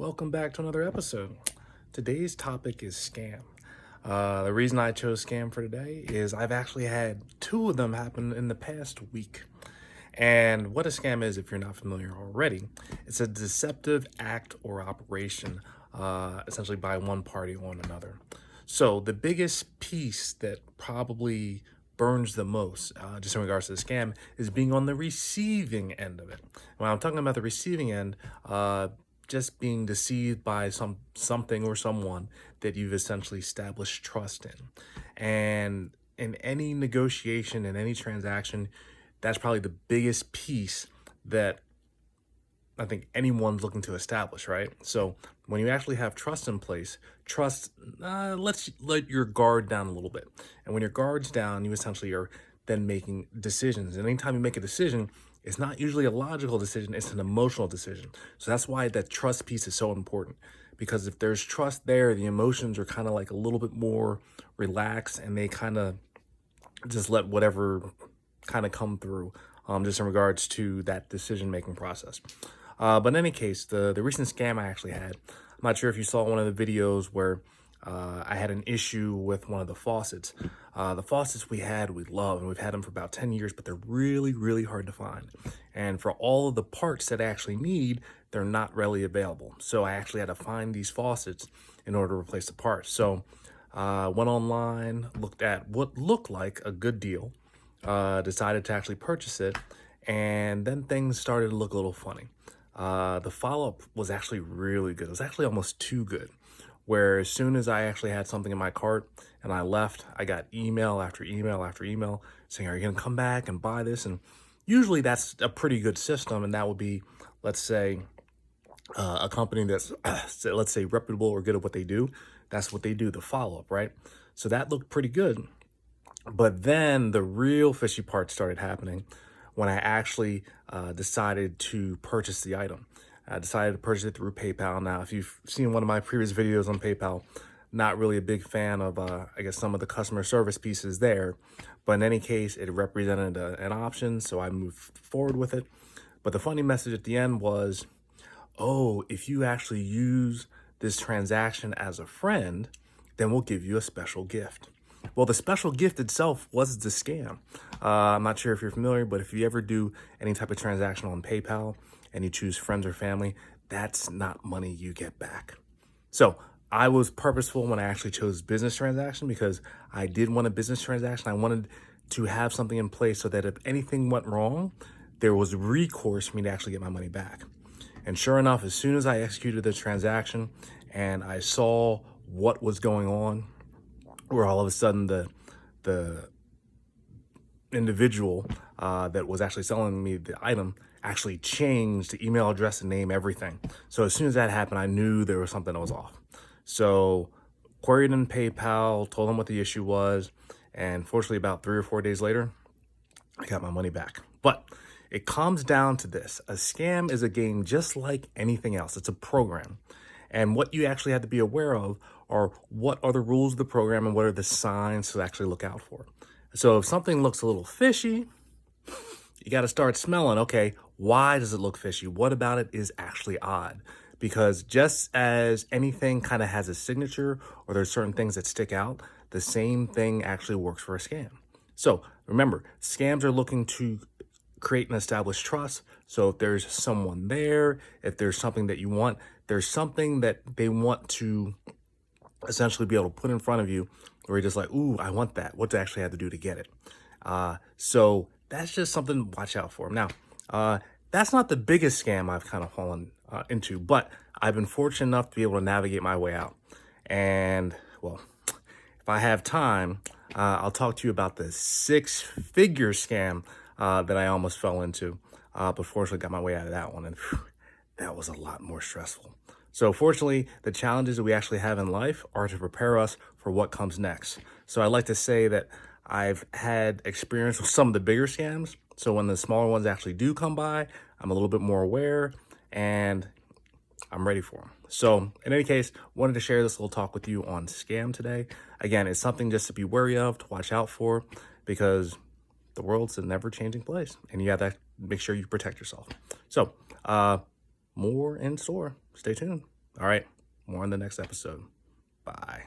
Welcome back to another episode. Today's topic is scam. The reason I chose scam for today is I've actually had two of them happen in the past week. And what a scam is, if you're not familiar already, it's a deceptive act or operation, essentially by one party on another. So the biggest piece that probably burns the most, just in regards to the scam, is being on the receiving end of it. When I'm talking about the receiving end, just being deceived by something or someone that you've essentially established trust in. And in any negotiation, in any transaction, that's probably the biggest piece that I think anyone's looking to establish, right? So when you actually have trust in place, trust, let's let your guard down a little bit. And when your guard's down, you essentially are then making decisions. And anytime you make a decision, it's not usually a logical decision, it's an emotional decision. So that's why that trust piece is so important. Because if there's trust there, the emotions are kind of like a little bit more relaxed and they kind of just let whatever kind of come through, just in regards to that decision making process. But in any case, the recent scam I actually had, I'm not sure if you saw one of the videos where I had an issue with one of the faucets. The faucets we love, and we've had them for about 10 years, but they're really, really hard to find. And for all of the parts that I actually need, they're not readily available. So I actually had to find these faucets in order to replace the parts. So went online, looked at what looked like a good deal, decided to actually purchase it, and then things started to look a little funny. The follow-up was actually really good. It was actually almost too good, where as soon as I actually had something in my cart and I left, I got email after email after email saying, are you going to come back and buy this? And usually that's a pretty good system, and that would be, let's say, a company that's, let's say, reputable or good at what they do. That's what they do, the follow-up, right? So that looked pretty good. But then the real fishy part started happening when I actually decided to purchase the item. I decided to purchase it through PayPal. Now, if you've seen one of my previous videos on PayPal, not really a big fan of, I guess, some of the customer service pieces there. But in any case, it represented an option, so I moved forward with it. But the funny message at the end was, oh, if you actually use this transaction as a friend, then we'll give you a special gift. Well, the special gift itself was the scam. I'm not sure if you're familiar, but if you ever do any type of transaction on PayPal and you choose friends or family, that's not money you get back. So I was purposeful when I actually chose business transaction because I did want a business transaction. I wanted to have something in place so that if anything went wrong, there was recourse for me to actually get my money back. And sure enough, as soon as I executed the transaction and I saw what was going on, where all of a sudden the individual that was actually selling me the item actually changed the email address and name, everything. So as soon as that happened, I knew there was something that was off. So queried in PayPal, told them what the issue was, and fortunately about 3 or 4 days later, I got my money back. But it comes down to this. A scam is a game just like anything else. It's a program. And what you actually have to be aware of are what are the rules of the program and what are the signs to actually look out for. So if something looks a little fishy, you got to start smelling, okay, why does it look fishy? What about it is actually odd? Because just as anything kind of has a signature or there's certain things that stick out, the same thing actually works for a scam. So remember, scams are looking to create and establish trust. So if there's someone there, if there's something that you want, there's something that they want to essentially be able to put in front of you where you're just like, ooh, I want that. What do I actually have to do to get it? So that's just something to watch out for. Now, that's not the biggest scam I've kind of fallen into, but I've been fortunate enough to be able to navigate my way out. And well, if I have time, I'll talk to you about the 6-figure scam that I almost fell into, but fortunately got my way out of that one. And whew, that was a lot more stressful. So fortunately, the challenges that we actually have in life are to prepare us for what comes next. So I like to say that I've had experience with some of the bigger scams. So when the smaller ones actually do come by, I'm a little bit more aware and I'm ready for them. So in any case, wanted to share this little talk with you on scam today. Again, it's something just to be wary of, to watch out for, because the world's a never changing place and you have to make sure you protect yourself. So more in store. Stay tuned. All right, more in the next episode. Bye.